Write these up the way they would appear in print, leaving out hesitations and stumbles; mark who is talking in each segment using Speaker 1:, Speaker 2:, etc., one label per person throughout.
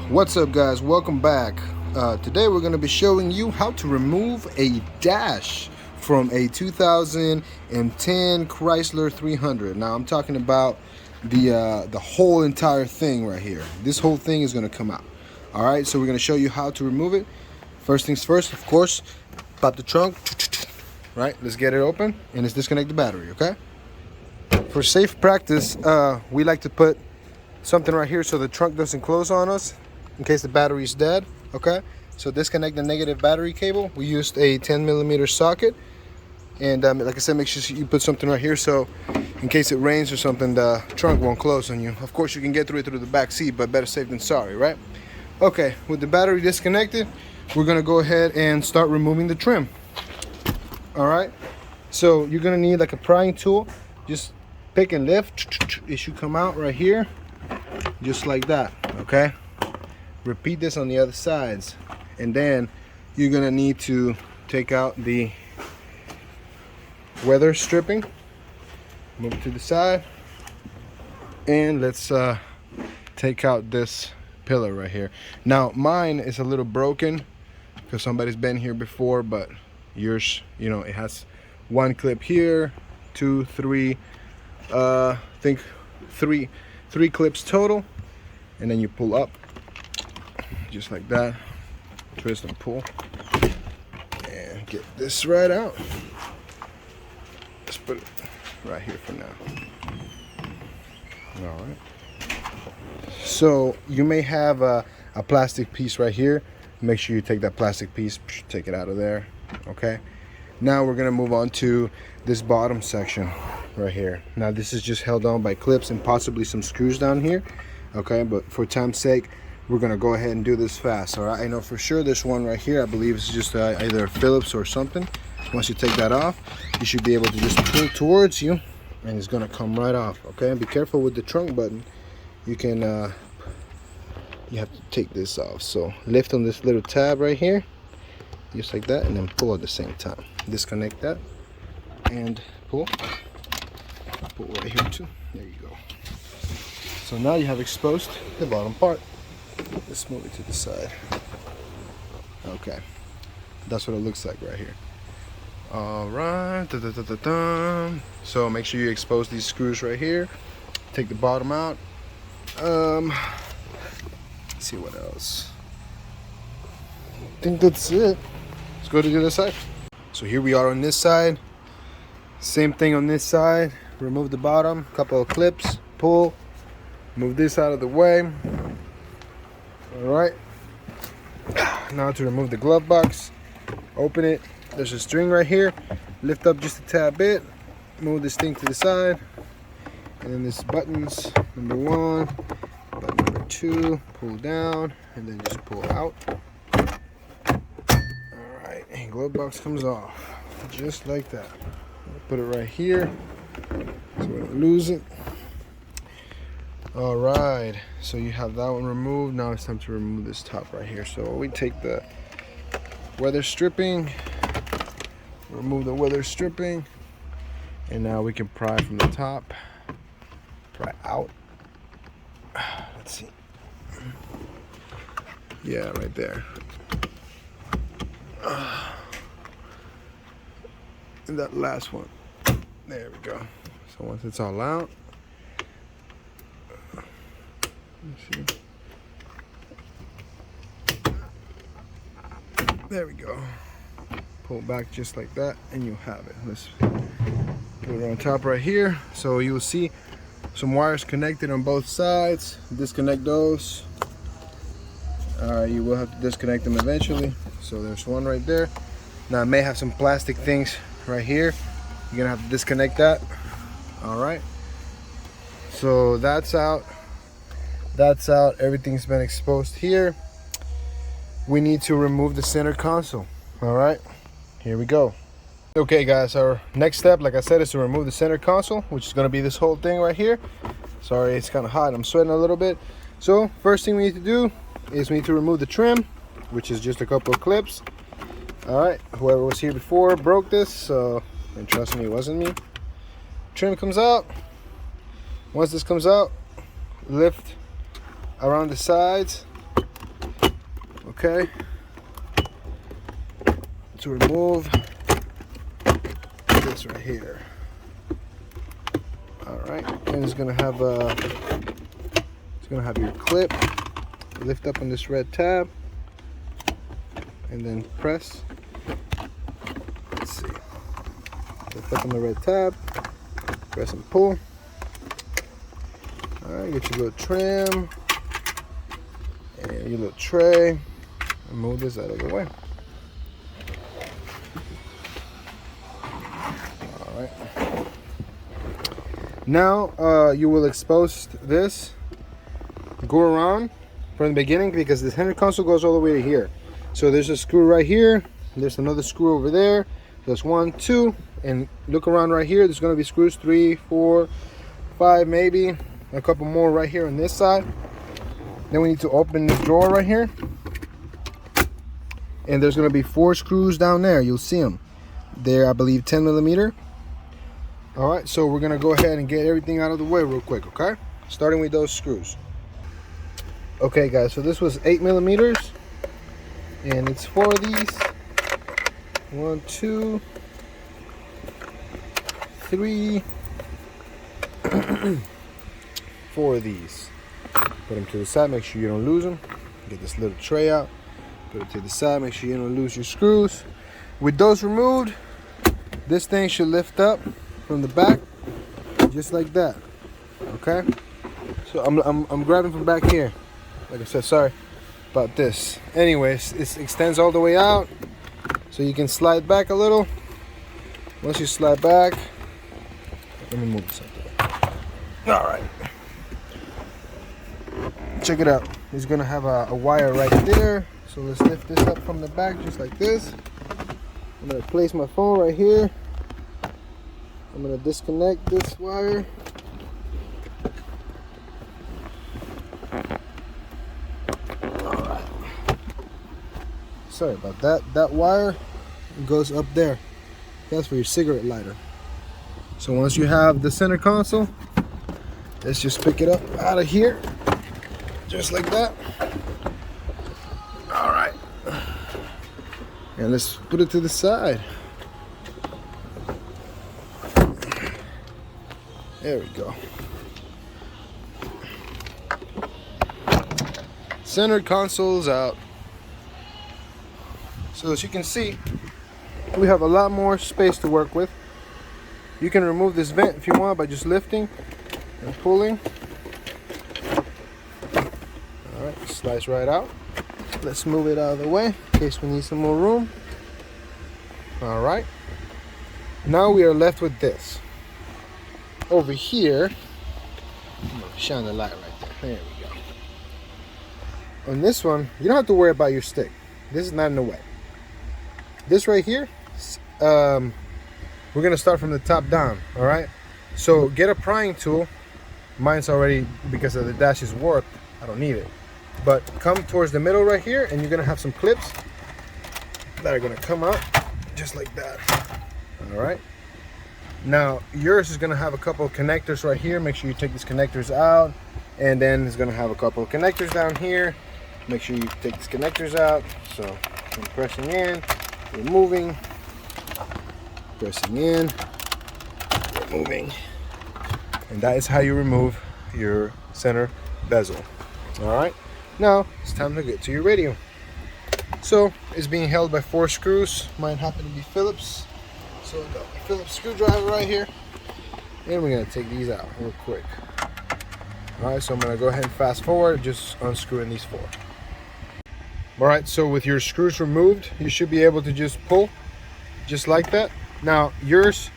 Speaker 1: What's up, guys? Welcome back. Today we're going to be showing you how to remove a dash from a 2010 Chrysler 300. Now I'm talking about the whole entire thing right here. This whole thing is going to come out. All right, so we're going to show you how to remove it. First things first, of course, pop the trunk. Right, let's get it open and let's disconnect the battery. Okay. For safe practice, we like to put something right here so the trunk doesn't close on us in case the battery is dead. Okay, so disconnect the negative battery cable. We used a 10mm socket, and like I said, make sure you put something right here so in case it rains or something, the trunk won't close on you. Of course, you can get through it through the back seat, but better safe than sorry, right? Okay, with the battery disconnected, we're gonna go ahead and start removing the trim. All right, so you're gonna need like a prying tool. Just pick and lift. It should come out right here, just like that. Okay, repeat this on the other sides, and then you're gonna need to take out the weather stripping. Move it to the side, and let's take out this pillar right here. Now mine is a little broken because somebody's been here before, but yours, you know, it has one clip here, 2, 3, I think three clips total, and then you pull up just like that, twist and pull, and get this right out. Let's put it right here for now. All right, so you may have a plastic piece right here. Make sure you take that plastic piece, take it out of there. Okay, now we're gonna move on to this bottom section right here. Now this is just held on by clips and possibly some screws down here. Okay, but for time's sake, we're gonna go ahead and do this fast. All right, I know for sure there's one right here. I believe it's just either a Phillips or something. Once you take that off, you should be able to just pull towards you, and it's gonna come right off. Okay, and be careful with the trunk button. You can you have to take this off. So lift on this little tab right here, just like that, and then pull at the same time. Disconnect that and pull right here too. There you go. So now you have exposed the bottom part. Let's move it to the side. Okay, that's what it looks like right here. All right, so make sure you expose these screws right here. Take the bottom out. Let's see what else. I think that's it. Let's go to the other side. So here we are on this side. Same thing on this side. Remove the bottom, couple of clips, pull, move this out of the way. All right, now to remove the glove box. Open it. There's a string right here. Lift up just a tad bit, move this thing to the side, and then this buttons, number 1, button number 2, pull down, and then just pull out. All right, and glove box comes off just like that. Put it right here so we don't lose it. All right, so you have that one removed. Now it's time to remove this top right here. So we take the weather stripping, remove the weather stripping, and now we can pry from the top, pry out. Let's see. Yeah, right there. And that last one. There we go. So once it's all out, let's see. There we go. Pull back just like that, and you have it. Let's put it on top right here. So you'll see some wires connected on both sides. Disconnect those. You will have to disconnect them eventually. So there's one right there. Now I may have some plastic things right here. You're gonna have to disconnect that. All right, so that's out. That's out. Everything's been exposed here. We need to remove the center console. All right, here we go. Okay guys, our next step, like I said, is to remove the center console, which is going to be this whole thing right here. Sorry, it's kind of hot. I'm sweating a little bit. So first thing we need to do is we need to remove the trim, which is just a couple of clips. All right, whoever was here before broke this, so, and trust me, it wasn't me. Trim comes out. Once this comes out, lift around the sides Okay, to remove this right here. All right, and it's gonna have your clip. Lift up on this red tab, and then press. Let's see. Lift up on the red tab, press and pull. All right, get your little trim and your little tray, and move this out of the way. All right. Now you will expose this. Go around from the beginning because the center console goes all the way to here. So there's a screw right here. There's another screw over there. There's 1, 2, and look around right here. There's going to be screws 3, 4, 5, maybe a couple more right here on this side. Then we need to open this drawer right here, and there's going to be 4 screws down there. You'll see them. They're, I believe, 10 millimeter. All right, so we're going to go ahead and get everything out of the way real quick, okay? Starting with those screws. Okay, guys, so this was 8 millimeters, and it's 4 of these. 1, 2, 3, 4 of these. Put them to the side, make sure you don't lose them. Get this little tray out, put it to the side, make sure you don't lose your screws. With those removed, this thing should lift up from the back, just like that. Okay? So I'm grabbing from back here. Like I said, sorry about this. Anyways, it extends all the way out, so you can slide back a little. Once you slide back, let me move this up there. All right. Check it out. It's gonna have a wire right there. So let's lift this up from the back just like this. I'm gonna place my phone right here. I'm gonna disconnect this wire. Alright. Sorry about that. That wire goes up there. That's for your cigarette lighter. So once you have the center console, let's just pick it up out of here. Just like that. Alright. And let's put it to the side. There we go. Center console's out. So as you can see, we have a lot more space to work with. You can remove this vent if you want by just lifting and pulling. Alright, slides right out. Let's move it out of the way in case we need some more room. Alright. Now we are left with this. Over here, I'm gonna shine the light right there. There we go. On this one, you don't have to worry about your stick. This is not in the way. This right here, we're gonna start from the top down. All right. So get a prying tool. Mine's already, because of the dash is warped, I don't need it. But come towards the middle right here, and you're gonna have some clips that are gonna come out just like that. All right. Now yours is gonna have a couple of connectors right here. Make sure you take these connectors out, and then it's gonna have a couple of connectors down here. Make sure you take these connectors out. So I'm pressing in, removing, pressing in, removing, and that is how you remove your center bezel. All right. Now it's time to get to your radio. So it's being held by 4 screws. Mine happen to be Phillips. So I've got my Phillips screwdriver right here. And we're gonna take these out real quick. All right, so I'm gonna go ahead and fast forward, just unscrewing these 4. All right, so with your screws removed, you should be able to just pull, just like that. Now yours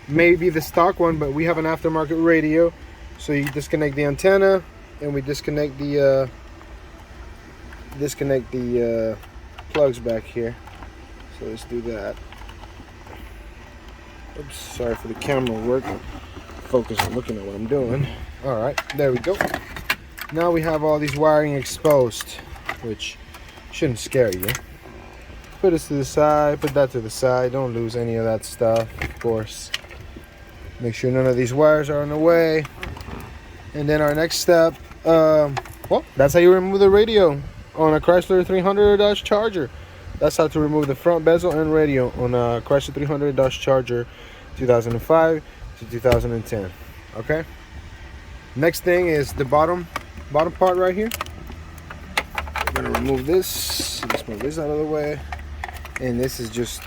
Speaker 1: may be the stock one, but we have an aftermarket radio. So you disconnect the antenna, and we disconnect the plugs back here. So let's do that. Oops, sorry for the camera work. Focus on looking at what I'm doing. All right, there we go. Now we have all these wiring exposed, which shouldn't scare you. Put this to the side, put that to the side. Don't lose any of that stuff, of course. Make sure none of these wires are in the way. And then our next step, well, that's how you remove the radio on a Chrysler 300 Dodge Charger. That's how to remove the front bezel and radio on a Chrysler 300 Dodge Charger 2005 to 2010. Okay. Next thing is the bottom part right here. I'm gonna remove this. Let's move this out of the way. And this is just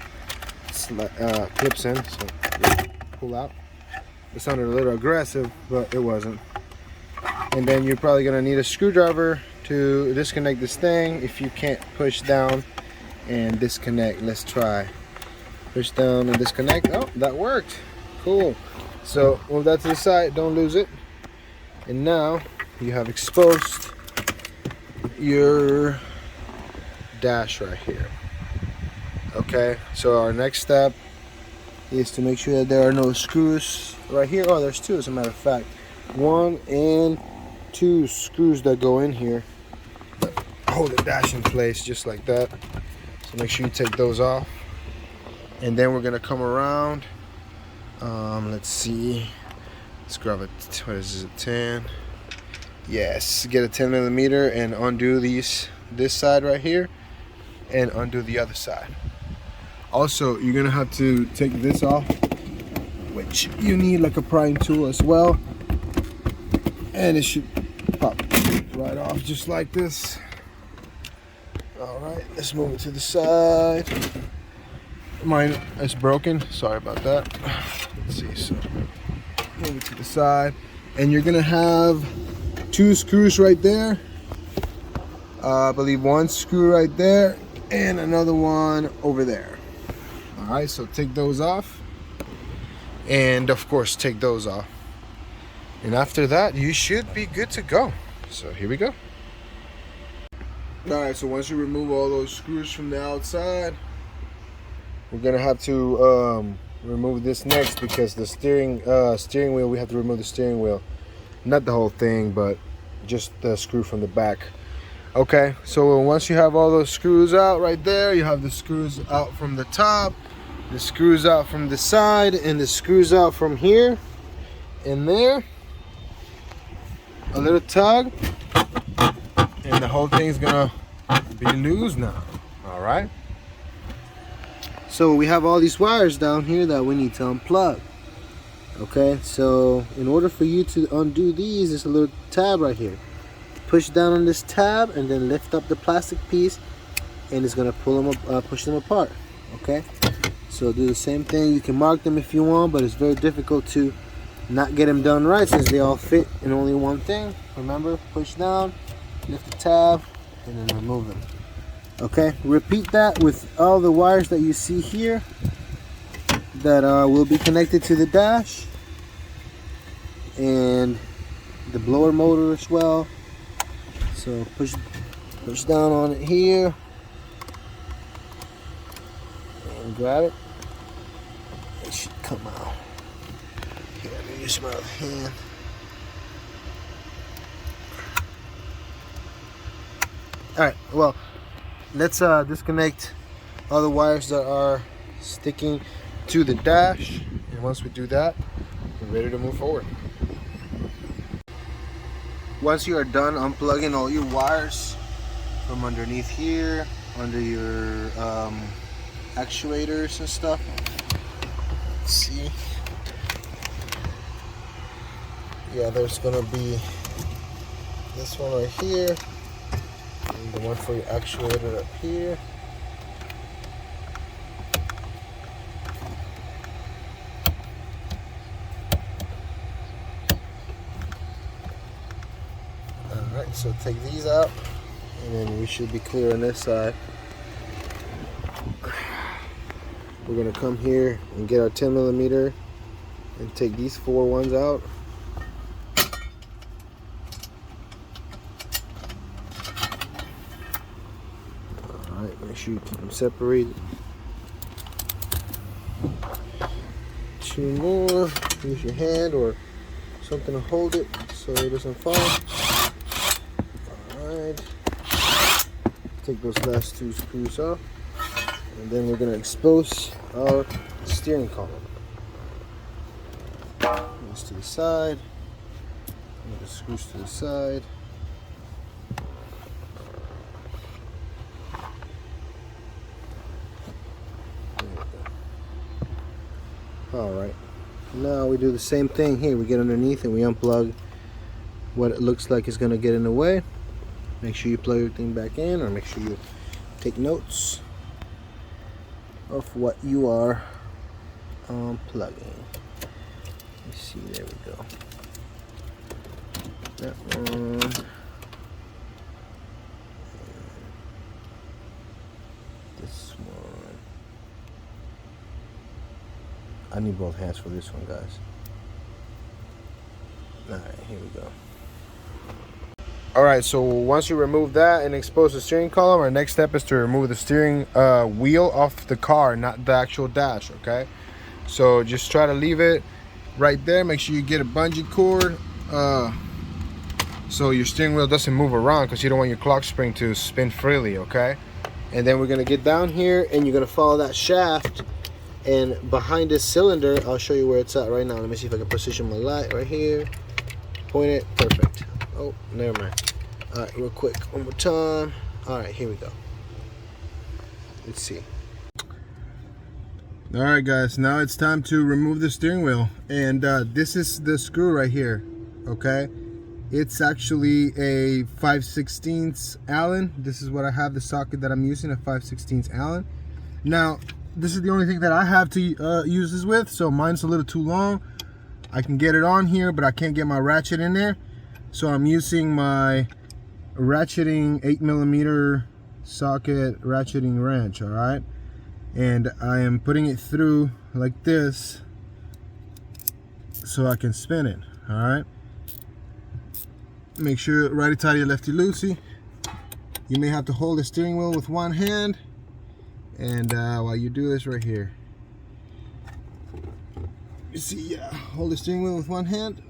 Speaker 1: clips in, so pull out. It sounded a little aggressive, but it wasn't. And then you're probably gonna need a screwdriver to disconnect this thing if you can't push down and disconnect. Let's try. Push down and disconnect. Oh, that worked. Cool. So move that to the side, don't lose it. And now you have exposed your dash right here. Okay, so our next step is to make sure that there are no screws right here. Oh, there's two as a matter of fact. 1 and 2 screws that go in here that hold the dash in place just like that. So make sure you take those off. And then we're gonna come around. Let's see. Let's grab it. What is it? 10. Yes. Get a 10 millimeter and undo this side right here, and undo the other side. Also, you're gonna have to take this off, which you need like a prying tool as well, and it should pop right off just like this. All right, let's move it to the side. Mine is broken, sorry about that. Let's see, so move it to the side, and you're gonna have 2 screws right there. I believe 1 screw right there and another one over there. All right, so take those off, and of course take those off, and after that you should be good to go. So here we go. All right, so once you remove all those screws from the outside, we're gonna have to remove this next, because the steering wheel, we have to remove the steering wheel, not the whole thing, but just the screw from the back. Okay, so once you have all those screws out right there, you have the screws out from the top, the screws out from the side, and the screws out from here and there. A little tug, and the whole thing's gonna be loose now. All right. So we have all these wires down here that we need to unplug. Okay, so in order for you to undo these, there's a little tab right here. Push down on this tab and then lift up the plastic piece, and it's gonna pull them up, push them apart. Okay, so do the same thing. You can mark them if you want, but it's very difficult to not get them done right since they all fit in only one thing. Remember, push down, lift the tab, and then remove them. Okay, repeat that with all the wires that you see here that will be connected to the dash and the blower motor as well. So push down on it here and grab it. It should come out. Here, let me use my other hand. All right, well, let's disconnect all the wires that are sticking to the dash, and once we do that, we're ready to move forward. Once you are done unplugging all your wires from underneath here, under your actuators and stuff, let's see. Yeah, there's gonna be this one right here, and the one for your actuator up here. Alright, so take these out, and then we should be clear on this side. We're gonna come here and get our 10 millimeter and take these 4 ones out. Alright, make sure you keep them separated. 2 more. Use your hand or something to hold it so it doesn't fall. Alright. Take those last 2 screws off. And then we're going to expose our steering column. This to the side. And the screws to the side. Alright, now we do the same thing here. We get underneath and we unplug what it looks like is going to get in the way. Make sure you plug everything back in, or make sure you take notes of what you are unplugging. Let's see, there we go. That one. This one. I need both hands for this one, guys. Alright, here we go. Alright, so once you remove that and expose the steering column, our next step is to remove the steering wheel off the car, not the actual dash, okay? So just try to leave it right there. Make sure you get a bungee cord so your steering wheel doesn't move around, because you don't want your clock spring to spin freely, okay? And then we're going to get down here and you're going to follow that shaft, and behind this cylinder, I'll show you where it's at right now. Let me see if I can position my light right here. Point it, perfect. Oh, never mind. All right, real quick, one more time. All right, here we go. Let's see. All right, guys, now it's time to remove the steering wheel. And this is the screw right here, okay? It's actually a 5/16 Allen. This is what I have, the socket that I'm using, a 5/16 Allen. Now, this is the only thing that I have to use this with, so mine's a little too long. I can get it on here, but I can't get my ratchet in there. So I'm using my ratcheting 8mm socket ratcheting wrench, all right? And I am putting it through like this so I can spin it, all right? Make sure righty-tighty, lefty-loosey. You may have to hold the steering wheel with one hand, and while you do this right here, you see, yeah, hold the steering wheel with one hand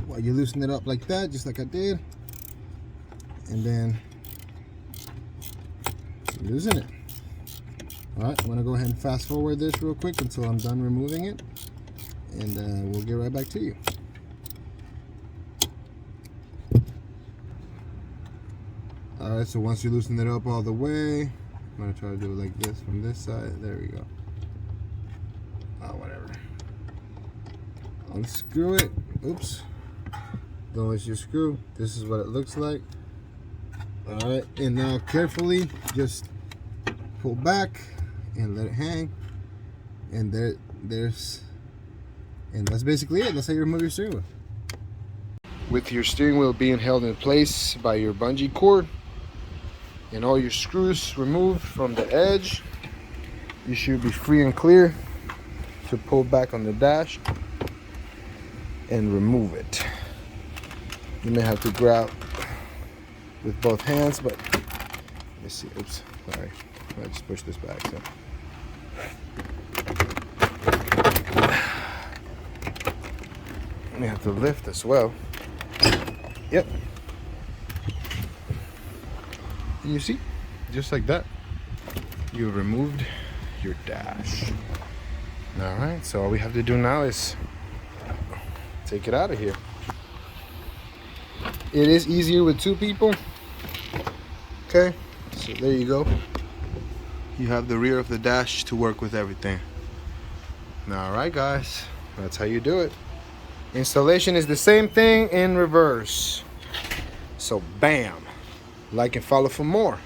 Speaker 1: while you loosen it up like that, just like I did, and then loosen it. All right, I'm gonna go ahead and fast forward this real quick until I'm done removing it, and we'll get right back to you. All right, so once you loosen it up all the way, I'm gonna try to do it like this from this side. There we go. Oh, whatever. Unscrew it. Oops. Don't lose your screw. This is what it looks like. All right, and now carefully just pull back and let it hang. And and that's basically it. That's how you remove your steering wheel. With your steering wheel being held in place by your bungee cord and all your screws removed from the edge, you should be free and clear to pull back on the dash and remove it. You may have to grab with both hands, but let me see. Oops, sorry. I just pushed this back. So. You may have to lift as well. Yep. And you see, just like that, you removed your dash. All right, so all we have to do now is take it out of here. It is easier with two people. Okay, so there you go. You have the rear of the dash to work with everything. All right, guys, that's how you do it. Installation is the same thing in reverse. So bam, like and follow for more.